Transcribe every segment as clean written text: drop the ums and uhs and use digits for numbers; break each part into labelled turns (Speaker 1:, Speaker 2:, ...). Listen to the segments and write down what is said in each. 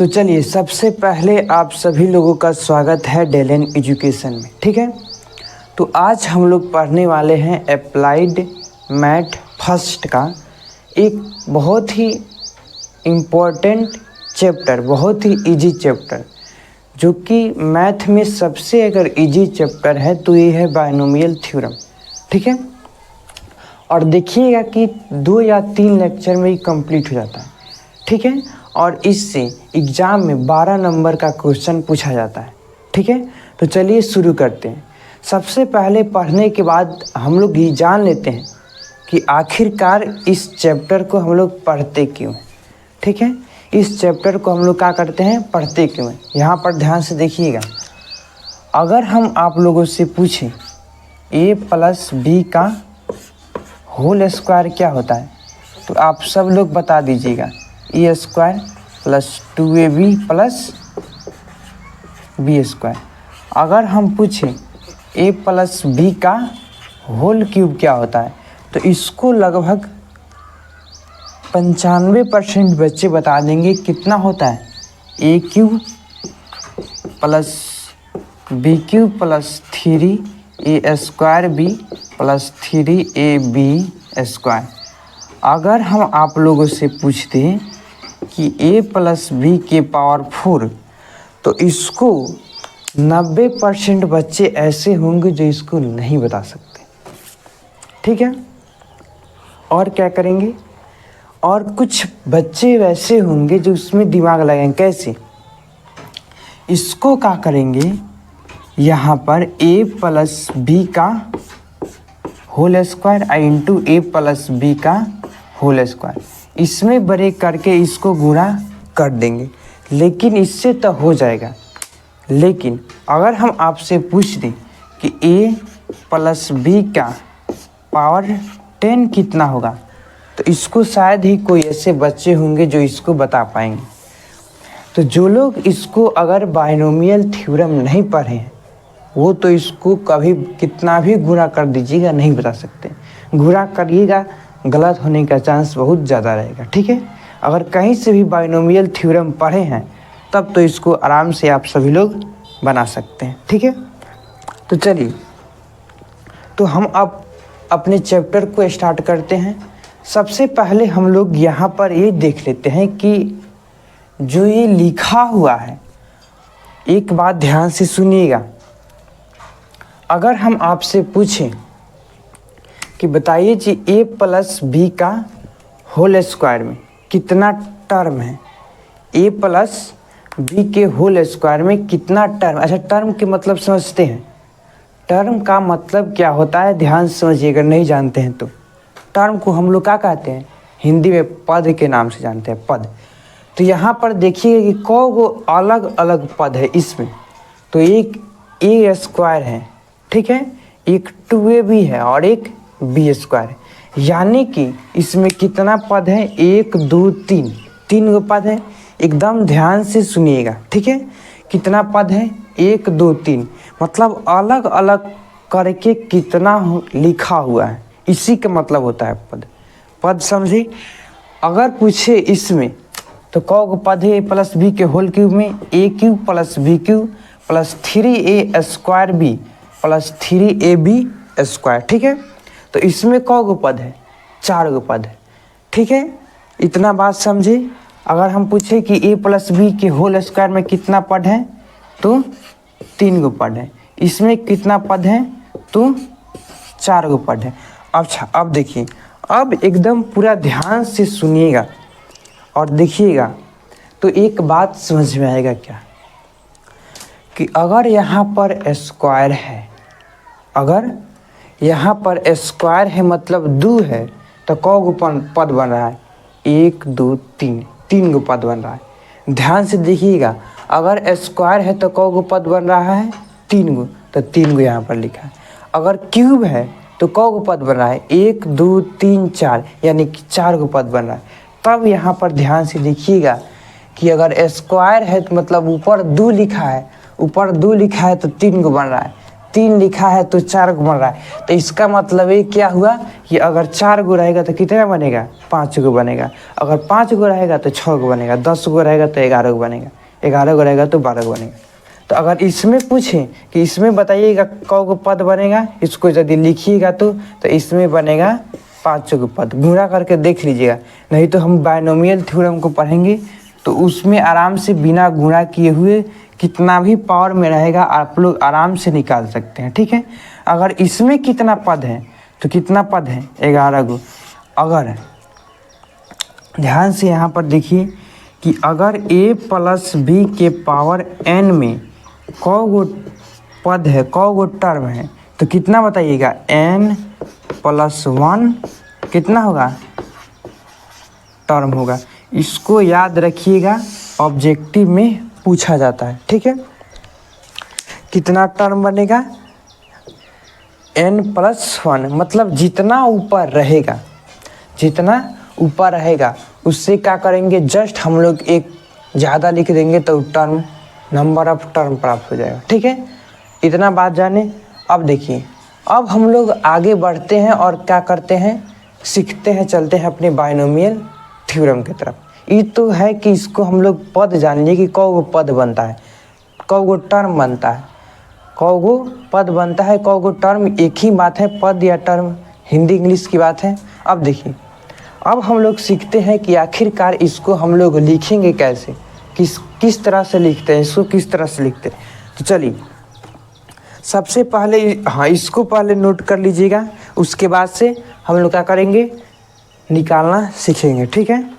Speaker 1: तो चलिए सबसे पहले आप सभी लोगों का स्वागत है डेलन एजुकेशन में। ठीक है, तो आज हम लोग पढ़ने वाले हैं अप्लाइड मैथ फर्स्ट का एक बहुत ही इम्पोर्टेंट चैप्टर, बहुत ही इजी चैप्टर, जो कि मैथ में सबसे अगर इजी चैप्टर है तो ये है बायनोमियल थ्योरम। ठीक है, और देखिएगा कि 2 या 3 लेक्चर में ही कंप्लीट हो जाता है। ठीक है, और इससे एग्ज़ाम में 12 नंबर का क्वेश्चन पूछा जाता है। ठीक है, तो चलिए शुरू करते हैं। सबसे पहले पढ़ने के बाद हम लोग ये जान लेते हैं कि आखिरकार इस चैप्टर को हम लोग पढ़ते क्यों हैं। ठीक है, इस चैप्टर को हम लोग क्या करते हैं, पढ़ते क्यों हैं। यहाँ पर ध्यान से देखिएगा, अगर हम आप लोगों से पूछें a + b का होल स्क्वायर क्या होता है, तो आप सब लोग बता दीजिएगा a² + 2ab + b²। अगर हम पूछें a + b का होल क्यूब क्या होता है, तो इसको लगभग 95% बच्चे बता देंगे कितना होता है, a³ + b³ + 3a² b + 3ab²। अगर हम आप लोगों से पूछते हैं कि a + b के पावर 4, तो इसको 90% बच्चे ऐसे होंगे जो इसको नहीं बता सकते। ठीक है, और क्या करेंगे, और कुछ बच्चे वैसे होंगे जो उसमें दिमाग लगाएंगे। कैसे, इसको क्या करेंगे, यहाँ पर a + b का whole square into a + b का होल स्क्वायर, इसमें ब्रेक करके इसको गुणा कर देंगे। लेकिन इससे तो हो जाएगा, लेकिन अगर हम आपसे पूछ दें कि a + b का पावर 10 कितना होगा, तो इसको शायद ही कोई ऐसे बच्चे होंगे जो इसको बता पाएंगे। तो जो लोग इसको अगर बायनोमियल थ्योरम नहीं पढ़े हैं, वो तो इसको कभी कितना भी गुणा कर दीजिएगा नहीं बता सकते। गुणा करिएगा, गलत होने का चांस बहुत ज़्यादा रहेगा। ठीक है, अगर कहीं से भी बायनोमियल थ्योरम पढ़े हैं तब तो इसको आराम से आप सभी लोग बना सकते हैं। ठीक है, तो चलिए, तो हम अब अपने चैप्टर को स्टार्ट करते हैं। सबसे पहले हम लोग यहाँ पर ये देख लेते हैं कि जो ये लिखा हुआ है, एक बात ध्यान से सुनिएगा। अगर हम आपसे पूछें कि बताइए जी a + b का होल स्क्वायर में कितना टर्म है, a + b के होल स्क्वायर में कितना टर्म। अच्छा, टर्म के मतलब समझते हैं, टर्म का मतलब क्या होता है, ध्यान से समझिए। अगर नहीं जानते हैं तो टर्म को हम लोग क्या कहते हैं, हिंदी में पद के नाम से जानते हैं, पद। तो यहाँ पर देखिए कि को अलग अलग पद है इसमें। तो एक a² है, ठीक है, एक 2ab है और एक b²। यानी कि इसमें कितना पद है, 1 2 3, 3 गो पद है। एकदम ध्यान से सुनिएगा। ठीक है, कितना पद है, 1 2 3, मतलब अलग अलग करके कितना लिखा हुआ है, इसी का मतलब होता है पद। पद समझे। अगर पूछे इसमें तो कौ पद है a + b के होल क्यूब में, a³ + b³ + 3a² + 3ab²। ठीक है, तो इसमें कौ पद है, 4 गो पद है। ठीक है, इतना बात समझे। अगर हम पूछे कि a + b के होल स्क्वायर में कितना पद है, तो 3 गो पद है। इसमें कितना पद है, तो 4 गो पद है। अच्छा, अब देखिए, अब एकदम पूरा ध्यान से सुनिएगा और देखिएगा, तो एक बात समझ में आएगा क्या, कि अगर यहाँ पर स्क्वायर है, अगर यहाँ पर स्क्वायर है मतलब 2 है, तो कौ गो पद बन रहा है, 1 2 3, 3 गो पद बन रहा है। ध्यान से देखिएगा, अगर स्क्वायर है तो कौ गो पद बन रहा है, 3 गो, तो 3 गो यहाँ पर लिखा है। अगर क्यूब है तो कौ गो पद बन रहा है, 1 2 3 4, यानी कि 4 गो पद बन रहा है। तब यहाँ पर ध्यान से देखिएगा कि अगर स्क्वायर है तो मतलब ऊपर 2 लिखा है, ऊपर 2 लिखा है तो 3 गो बन रहा है, 3 लिखा है तो 4 बन रहा है, तो इसका मतलब ये क्या हुआ कि अगर 4 गो रहेगा तो कितना बनेगा, 5 गो बनेगा। अगर 5 गो रहेगा तो 6 गो बनेगा, 10 गो रहेगा तो 11 गो बनेगा, 11 गो रहेगा तो 12 गो बनेगा। तो अगर इसमें पूछें कि इसमें बताइएगा कौ गो पद बनेगा, इसको यदि लिखिएगा तो इसमें बनेगा 5 गो पद। गुणा करके देख लीजिएगा, नहीं तो हम बायनोमियल थ्योरम को पढ़ेंगे तो उसमें आराम से बिना गुणा किए हुए कितना भी पावर में रहेगा आप लोग आराम से निकाल सकते हैं, ठीक है। अगर इसमें कितना पद है तो कितना पद है, 11 गो। अगर ध्यान से यहाँ पर देखिए कि अगर a प्लस बी के पावर n में कौ गो पद है, कौ गो टर्म है, तो कितना बताइएगा, n प्लस 1 कितना होगा, टर्म होगा। इसको याद रखिएगा, ऑब्जेक्टिव में पूछा जाता है, ठीक है। कितना टर्म बनेगा, n प्लस 1, मतलब जितना ऊपर रहेगा, जितना ऊपर रहेगा उससे क्या करेंगे, जस्ट हम लोग एक ज़्यादा लिख देंगे तो टर्म, नंबर ऑफ टर्म प्राप्त हो जाएगा, ठीक है। इतना बात जाने। अब देखिए, अब हम लोग आगे बढ़ते हैं और क्या करते हैं, सीखते हैं, चलते हैं अपने बायनोमियल थ्योरम की तरफ। ये तो है कि इसको हम लोग पद जान लिए कि कौ गो पद बनता है, कौ गो टर्म बनता है, कौ गो पद बनता है, कौ गो टर्म, एक ही बात है, पद या टर्म, हिंदी इंग्लिश की बात है। अब देखिए, अब हम लोग सीखते हैं कि आखिरकार इसको हम लोग लिखेंगे कैसे, किस तरह से लिखते हैं, इसको किस तरह से लिखते हैं। तो चलिए सबसे पहले, हाँ, इसको पहले नोट कर लीजिएगा, उसके बाद से हम लोग क्या करेंगे, निकालना सीखेंगे, ठीक है।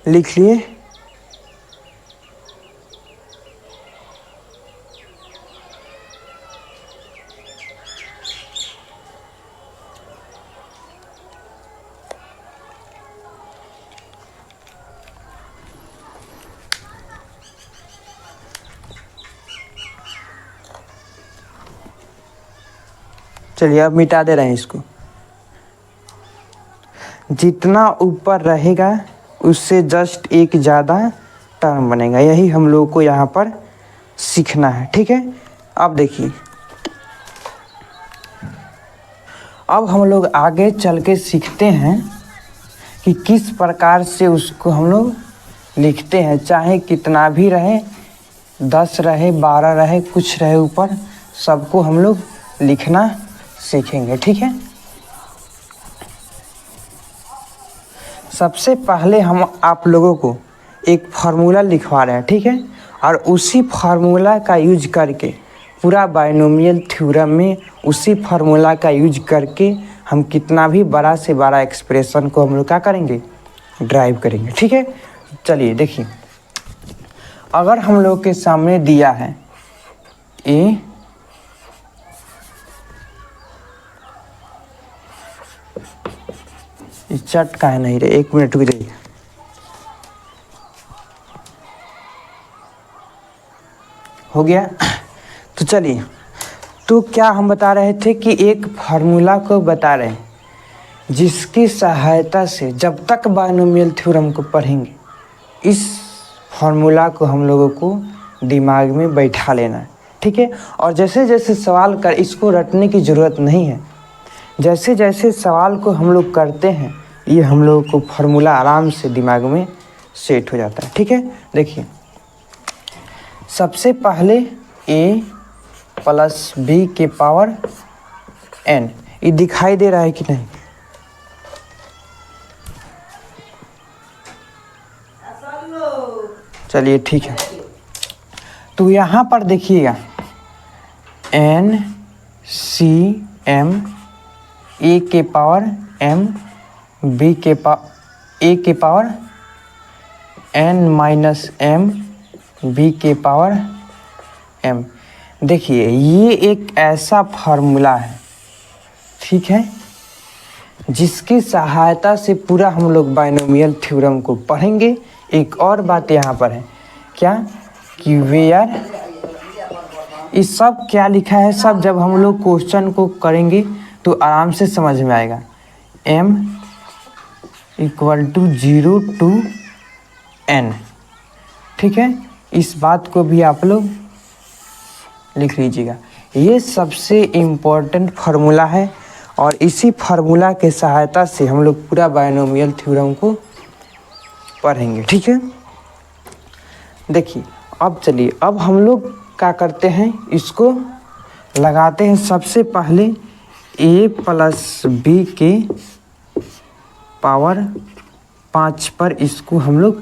Speaker 1: लिख लिए। चलिए अब मिटा दे रहे हैं इसको। जितना ऊपर रहेगा उससे जस्ट एक ज़्यादा टर्म बनेगा, यही हम लोग को यहाँ पर सीखना है, ठीक है। अब देखिए, अब हम लोग आगे चल के सीखते हैं कि किस प्रकार से उसको हम लोग लिखते हैं, चाहे कितना भी रहे, 10 रहे, 12 रहे, कुछ रहे ऊपर, सबको हम लोग लिखना सीखेंगे, ठीक है। सबसे पहले हम आप लोगों को एक फार्मूला लिखवा रहे हैं, ठीक है, और उसी फार्मूला का यूज करके पूरा बायनोमियल थ्योरम में उसी फार्मूला का यूज करके हम कितना भी बड़ा से बड़ा एक्सप्रेशन को हम लोग क्या करेंगे, ड्राइव करेंगे, ठीक है। चलिए देखिए, अगर हम लोग के सामने दिया है ए चट का है नहीं रे, 1 मिनट रुक जाइए। हो गया। तो चलिए, तो क्या हम बता रहे थे कि एक फार्मूला को बता रहे हैं जिसकी सहायता से जब तक बायनोमियल थ्योरम को पढ़ेंगे इस फार्मूला को हम लोगों को दिमाग में बैठा लेना है, ठीक है। और जैसे जैसे सवाल कर, इसको रटने की ज़रूरत नहीं है, जैसे जैसे सवाल को हम लोग करते हैं ये हम लोगों को फार्मूला आराम से दिमाग में सेट हो जाता है, ठीक है। देखिए, सबसे पहले a प्लस बी के पावर n, ये दिखाई दे रहा है कि नहीं, चलिए ठीक है। तो यहाँ पर देखिएगा n c m a के पावर m b के a के power n minus m b के पावर m। देखिए, ये एक ऐसा फार्मूला है, ठीक है, जिसकी सहायता से पूरा हम लोग बायनोमियल थ्योरम को पढ़ेंगे। एक और बात यहाँ पर है क्या कि वेयर ये सब क्या लिखा है, सब जब हम लोग क्वेश्चन को करेंगे तो आराम से समझ में आएगा। m = 0 to n, ठीक है। इस बात को भी आप लोग लिख लीजिएगा। ये सबसे इम्पोर्टेंट फार्मूला है और इसी फार्मूला के सहायता से हम लोग पूरा बायनोमियल थ्योरम को पढ़ेंगे, ठीक है। देखिए अब चलिए, अब हम लोग क्या करते हैं, इसको लगाते हैं। सबसे पहले a + b के पावर 5 पर इसको हम लोग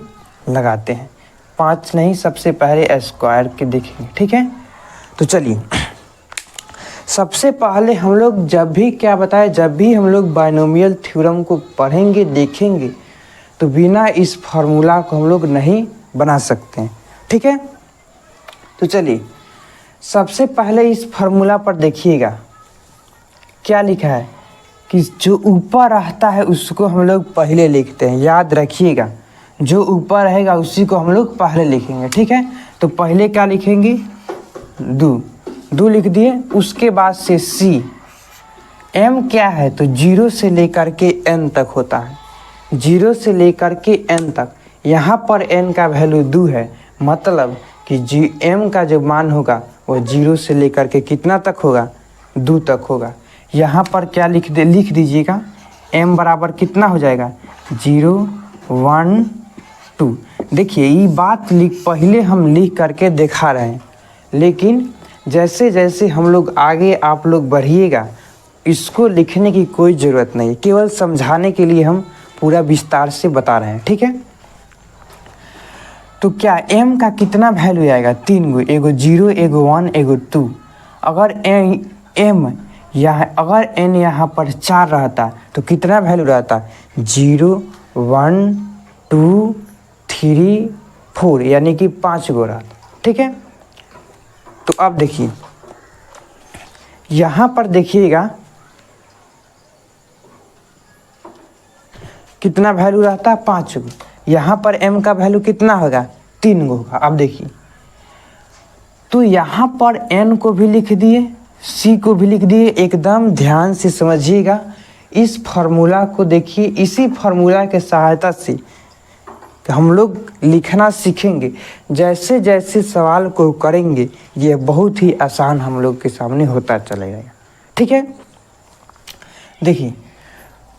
Speaker 1: लगाते हैं। 5 नहीं, सबसे पहले स्क्वायर के देखेंगे, ठीक है। तो चलिए, सबसे पहले हम लोग जब भी क्या बताए, जब भी हम लोग बायनोमियल थ्योरम को पढ़ेंगे देखेंगे तो बिना इस फार्मूला को हम लोग नहीं बना सकते हैं, ठीक है। तो चलिए, सबसे पहले इस फार्मूला पर देखिएगा क्या लिखा है कि जो ऊपर रहता है उसको हम लोग पहले लिखते हैं। याद रखिएगा, जो ऊपर रहेगा उसी को हम लोग पहले लिखेंगे, ठीक है। तो पहले क्या लिखेंगे, 2 लिख दिए। उसके बाद से c, m क्या है तो 0 से लेकर के n तक होता है, 0 से लेकर के n तक। यहाँ पर n का वैल्यू 2 है, मतलब कि m का जो मान होगा वो 0 से लेकर के कितना तक होगा, 2 तक होगा। यहाँ पर क्या लिख दीजिएगा, m बराबर कितना हो जाएगा, 0 1 2। देखिए ये बात पहले हम लिख करके दिखा रहे हैं, लेकिन जैसे जैसे हम लोग आगे आप लोग बढ़िएगा, इसको लिखने की कोई ज़रूरत नहीं, केवल समझाने के लिए हम पूरा विस्तार से बता रहे हैं, ठीक है। तो क्या m का कितना वैल्यू आएगा, 3 गो, एगो 0, एगो 1, एगो 2। अगर अगर n यहाँ पर 4 रहता तो कितना वैल्यू रहता, 0 1 2 3 4, यानी कि 5 गो रहता, ठीक है। तो अब देखिए, यहाँ पर देखिएगा कितना वैल्यू रहता है, 5 गो। यहाँ पर m का वैल्यू कितना होगा, 3 गो होगा। अब देखिए, तो यहाँ पर n को भी लिख दिए, c को भी लिख दिए। एकदम ध्यान से समझिएगा इस फार्मूला को। देखिए इसी फार्मूला के सहायता से हम लोग लिखना सीखेंगे। जैसे जैसे सवाल को करेंगे ये बहुत ही आसान हम लोग के सामने होता चलेगा, ठीक है। देखिए,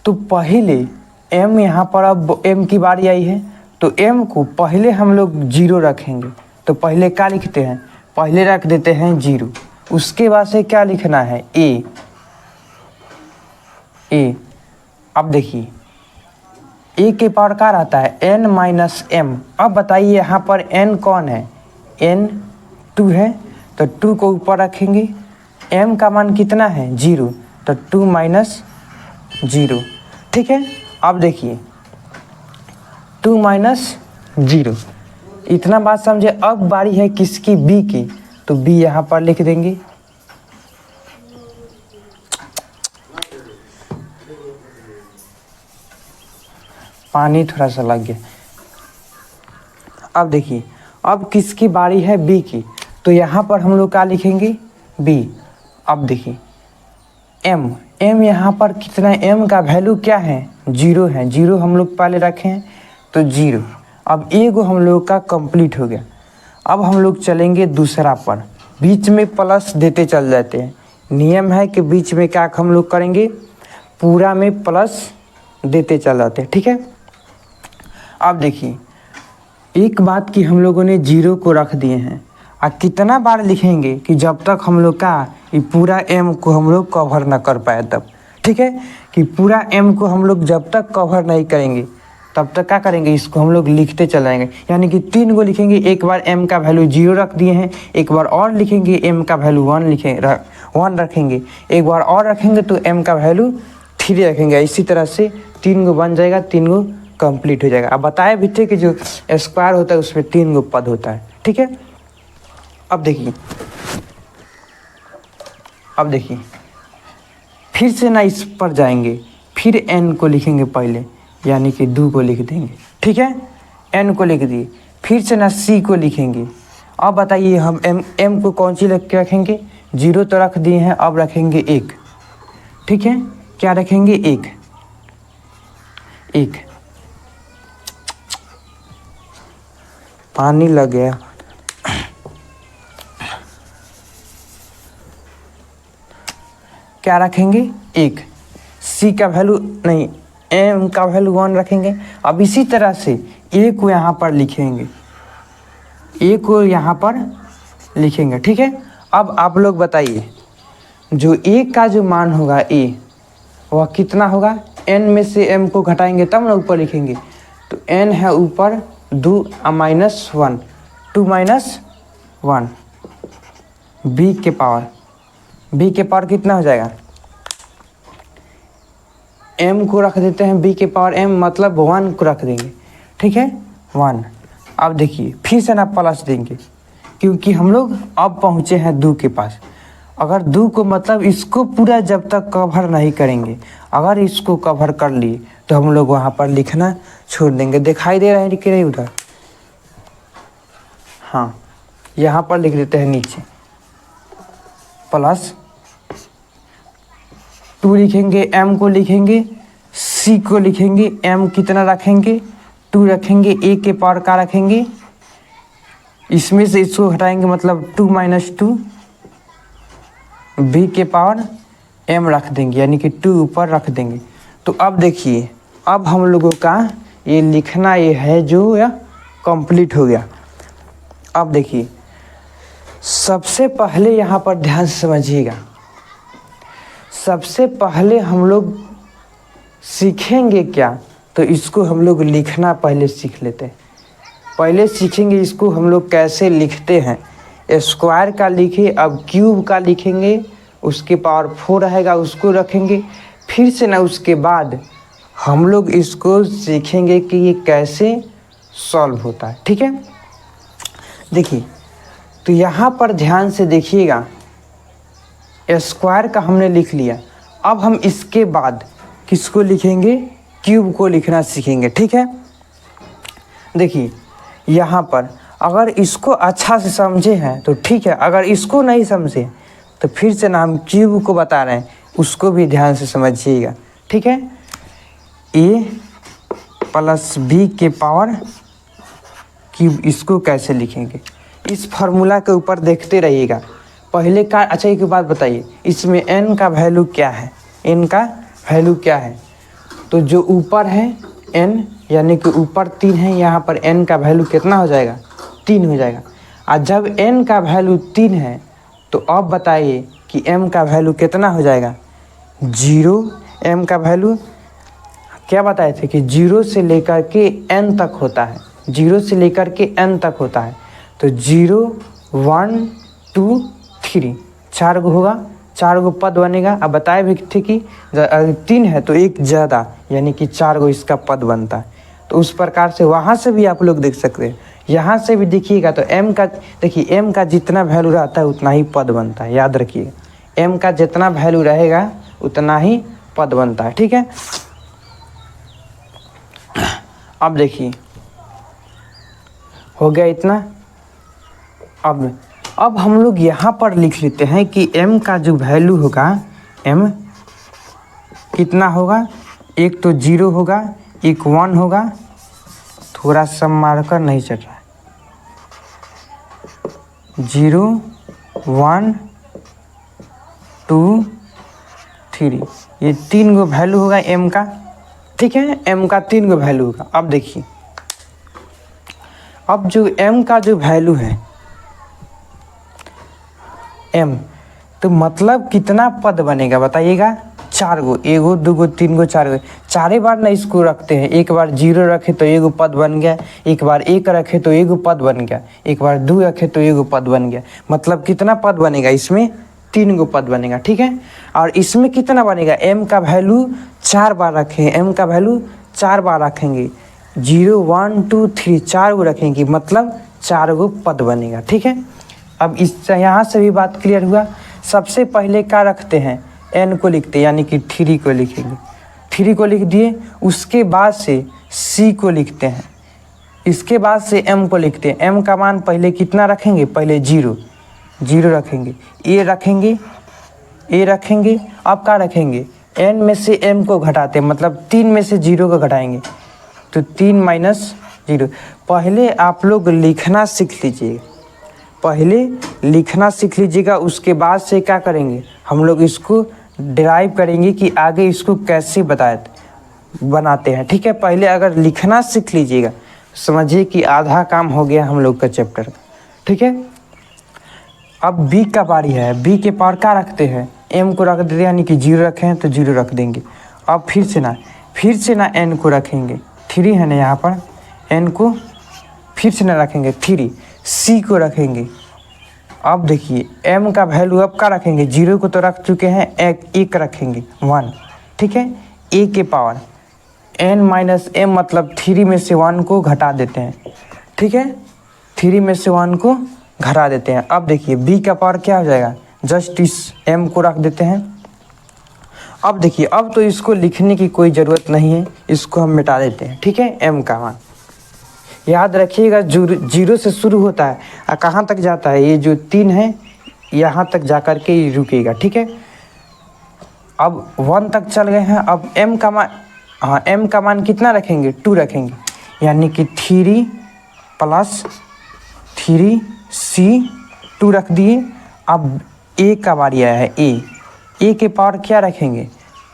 Speaker 1: तो पहले m, यहाँ पर अब m की बारी आई है तो m को पहले हम लोग 0 रखेंगे। तो पहले क्या लिखते हैं, पहले रख देते हैं 0। उसके बाद से क्या लिखना है, a। अब देखिए a के पावर क्या रहता है, n - m। अब बताइए यहाँ पर n कौन है, n 2 है, तो 2 को ऊपर रखेंगे। m का मान कितना है, 0, तो 2 - 0, ठीक है। अब देखिए 2 - 0, इतना बात समझे। अब बारी है किसकी, b की, तो b यहाँ पर लिख देंगे। पानी थोड़ा सा लग गया। अब देखिए, अब किसकी बारी है, b की, तो यहाँ पर हम लोग क्या लिखेंगे, b। अब देखिए m यहाँ पर कितना है, m का वैल्यू क्या है, 0 है, 0 हम लोग पहले रखे हैं तो 0। अब एगो हम लोग का कंप्लीट हो गया। अब हम लोग चलेंगे दूसरा पर, बीच में प्लस देते चल जाते हैं। नियम है कि बीच में क्या हम लोग करेंगे, पूरा में प्लस देते चल जाते हैं, ठीक है। अब देखिए, एक बात की हम लोगों ने 0 को रख दिए हैं, और कितना बार लिखेंगे कि जब तक हम लोग का ये पूरा m को हम लोग कवर ना कर पाए तब, ठीक है। कि पूरा m को हम लोग जब तक कवर नहीं करेंगे तब तक क्या करेंगे, इसको हम लोग लिखते चलाएंगे। यानी कि 3 को लिखेंगे, एक बार m का वैल्यू 0 रख दिए हैं, एक बार और लिखेंगे m का वैल्यू 1 रखेंगे, एक बार और रखेंगे तो m का वैल्यू 3 रखेंगे। इसी तरह से 3 गो बन जाएगा, 3 गो कंप्लीट हो जाएगा। अब बताए भी थे कि जो स्क्वायर होता है उसमें 3 गो पद होता है, ठीक है। अब देखिए फिर से ना इस पर जाएंगे, फिर n को लिखेंगे पहले, यानी कि 2 को लिख देंगे, ठीक है। n को लिख दिए, फिर से ना c को लिखेंगे, अब बताइए हम m को कौन सी रख के रखेंगे, 0 तो रख दिए हैं, अब रखेंगे 1, ठीक है, क्या रखेंगे 1, पानी लग गया, क्या रखेंगे 1, c का वैल्यू नहीं, m का वैल्यू 1 रखेंगे। अब इसी तरह से a को यहाँ पर लिखेंगे, a को यहाँ पर लिखेंगे, ठीक है। अब आप लोग बताइए जो a का जो मान होगा a वह कितना होगा, n में से m को घटाएंगे तब ना ऊपर लिखेंगे, तो n है ऊपर 2 -1, 2 - 1, b के पावर कितना हो जाएगा, m को रख देते हैं b के पावर m, मतलब 1 को रख देंगे, ठीक है 1। अब देखिए फिर से ना प्लस देंगे, क्योंकि हम लोग अब पहुँचे हैं 2 के पास। अगर 2 को मतलब इसको पूरा जब तक कवर नहीं करेंगे, अगर इसको कवर कर लिए तो हम लोग वहाँ पर लिखना छोड़ देंगे। दिखाई दे रहा है कि नहीं उधर, हाँ यहाँ पर लिख देते हैं नीचे प्लस 2 लिखेंगे, m को लिखेंगे, c को लिखेंगे, m कितना रखेंगे 2 रखेंगे, a के पावर का रखेंगे, इसमें से इसको हटाएंगे मतलब 2 - 2, b के पावर m रख देंगे, यानी कि 2 ऊपर रख देंगे। तो अब देखिए अब हम लोगों का ये लिखना ये है जो या कंप्लीट हो गया। अब देखिए सबसे पहले यहाँ पर ध्यान से समझिएगा, सबसे पहले हम लोग सीखेंगे क्या, तो इसको हम लोग लिखना पहले सीख लेते हैं। पहले सीखेंगे इसको हम लोग कैसे लिखते हैं, स्क्वायर का लिखे, अब क्यूब का लिखेंगे, उसके पावर 4 रहेगा उसको रखेंगे, फिर से ना उसके बाद हम लोग इसको सीखेंगे कि ये कैसे सॉल्व होता है, ठीक है। देखिए तो यहाँ पर ध्यान से देखिएगा, स्क्वायर का हमने लिख लिया, अब हम इसके बाद किसको लिखेंगे, क्यूब को लिखना सीखेंगे, ठीक है। देखिए यहाँ पर अगर इसको अच्छा से समझे हैं तो ठीक है, अगर इसको नहीं समझे तो फिर से ना हम क्यूब को बता रहे हैं, उसको भी ध्यान से समझिएगा, ठीक है। a + b के पावर क्यूब, इसको कैसे लिखेंगे, इस फार्मूला के ऊपर देखते रहिएगा। पहले का अच्छा एक बात बताइए, इसमें n का वैल्यू क्या है, n का वैल्यू क्या है, तो जो ऊपर है n यानी कि ऊपर 3 है, यहाँ पर n का वैल्यू कितना हो जाएगा, 3 हो जाएगा। और जब n का वैल्यू 3 है तो अब बताइए कि m का वैल्यू कितना हो जाएगा, 0। m का वैल्यू क्या बताए थे कि 0 से लेकर के n तक होता है, 0 से लेकर के n तक होता है। तो 0 1 2 3 4 गो होगा, 4 गो पद बनेगा। अब बताए भी थे कि 3 है तो 1 ज़्यादा, यानी कि 4 गो इसका पद बनता है। तो उस प्रकार से वहाँ से भी आप लोग देख सकते हैं, यहाँ से भी देखिएगा तो m का, देखिए m का जितना वैल्यू रहता है उतना ही पद बनता है, याद रखिए m का जितना वैल्यू रहेगा उतना ही पद बनता है, ठीक है। अब देखिए हो गया इतना। अब हम लोग यहाँ पर लिख लेते हैं कि m का जो वैल्यू होगा, m कितना होगा, एक तो 0 होगा, एक 1 होगा, थोड़ा सा मार्कर नहीं चल रहा है, 0 1 2 3, ये 3 गो वैल्यू होगा m का, ठीक है। m का 3 गो वैल्यू होगा। अब देखिए अब जो m का जो वैल्यू है m, तो मतलब कितना पद बनेगा बताइएगा, 4 गो, 1 गो 2 गो 3 गो 4 गो, 4 बार ना इसको रखते हैं, एक बार 0 रखे तो 1 गो पद बन गया, एक बार 1 रखे तो 1 गो पद बन गया, एक बार 2 रखे तो 1 गो पद बन गया, मतलब कितना पद बनेगा, इसमें 3 गो पद बनेगा, ठीक है। और इसमें कितना बनेगा, m का वैल्यू 4 बार रखें, m का वैल्यू 4 बार रखेंगे, 0 1 2 3 4 गो रखेंगे, मतलब 4 गो पद बनेगा, ठीक है। अब इस यहाँ से भी बात क्लियर हुआ। सबसे पहले क्या रखते हैं, n को लिखते हैं, यानी कि 3 को लिखेंगे, 3 को लिख दिए, उसके बाद से c को लिखते हैं, इसके बाद से m को लिखते हैं। m का मान पहले कितना रखेंगे, पहले 0 रखेंगे, a रखेंगे, अब क्या रखेंगे, n में से m को घटाते हैं, मतलब 3 में से 0 को घटाएंगे तो 3 माइनस 0। पहले आप लोग लिखना सीख लीजिएगा, उसके बाद से क्या करेंगे, हम लोग इसको डिराइव करेंगे कि आगे इसको कैसे बनाते हैं। ठीक है, पहले अगर लिखना सीख लीजिएगा समझिए कि आधा काम हो गया हम लोग का चैप्टर का। ठीक है, अब b का बारी है। b के पावर क्या रखते हैं, m को रख देते हैं, यानी कि 0 रखे हैं तो 0 रख देंगे। अब फिर से ना n को रखेंगे, 3 है ना यहाँ पर, n को फिर से ना रखेंगे 3, c को रखेंगे। अब देखिए m का वैल्यू अब क्या रखेंगे, 0 को तो रख चुके हैं, एक रखेंगे 1। ठीक है, a के पावर n माइनस m मतलब 3 में से 1 को घटा देते हैं। ठीक है, 3 में से 1 को घटा देते हैं। अब देखिए b का पावर क्या हो जाएगा, जस्ट इस m को रख देते हैं। अब देखिए अब तो इसको लिखने की कोई ज़रूरत नहीं है, इसको हम मिटा देते हैं। ठीक है, m का मान याद रखिएगा 0 से शुरू होता है और कहाँ तक जाता है, ये जो 3 है यहाँ तक जा कर के ये रुकेगा। ठीक है, अब 1 तक चल गए हैं। अब m का मान, हाँ m का मान कितना रखेंगे, 2 रखेंगे, यानी कि 3 + 3c 2 रख दिए। अब a का बारी आया है, a के पावर क्या रखेंगे,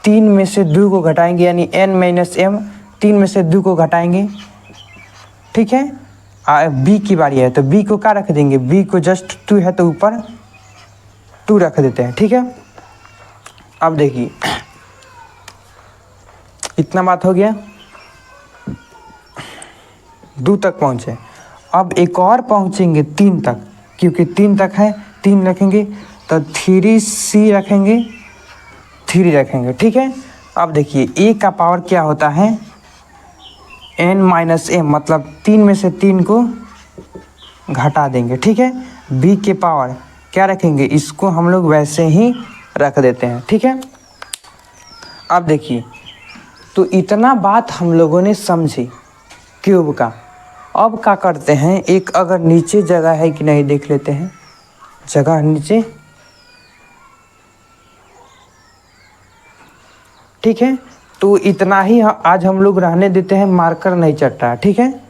Speaker 1: 3 में से 2 को घटाएंगे, यानी n माइनस m, 3 में से 2 को घटाएंगे। ठीक है, b की बारी है तो b को क्या रख देंगे, b को जस्ट 2 है तो ऊपर 2 रख देते हैं। ठीक है, अब देखिए इतना बात हो गया, 2 तक पहुँचे। अब एक और पहुँचेंगे 3 तक, क्योंकि 3 तक है, 3 रखेंगे तो 3c रखेंगे, 3 रखेंगे। ठीक है, अब देखिए a का पावर क्या होता है, n माइनस m मतलब 3 में से 3 को घटा देंगे। ठीक है, b के पावर क्या रखेंगे, इसको हम लोग वैसे ही रख देते हैं। ठीक है, अब देखिए तो इतना बात हम लोगों ने समझी क्यूब का। अब क्या करते हैं, एक अगर नीचे जगह है कि नहीं देख लेते हैं, जगह नीचे। ठीक है, तो इतना ही आज हम लोग रहने देते हैं, मार्कर नहीं चट रहा है। ठीक है।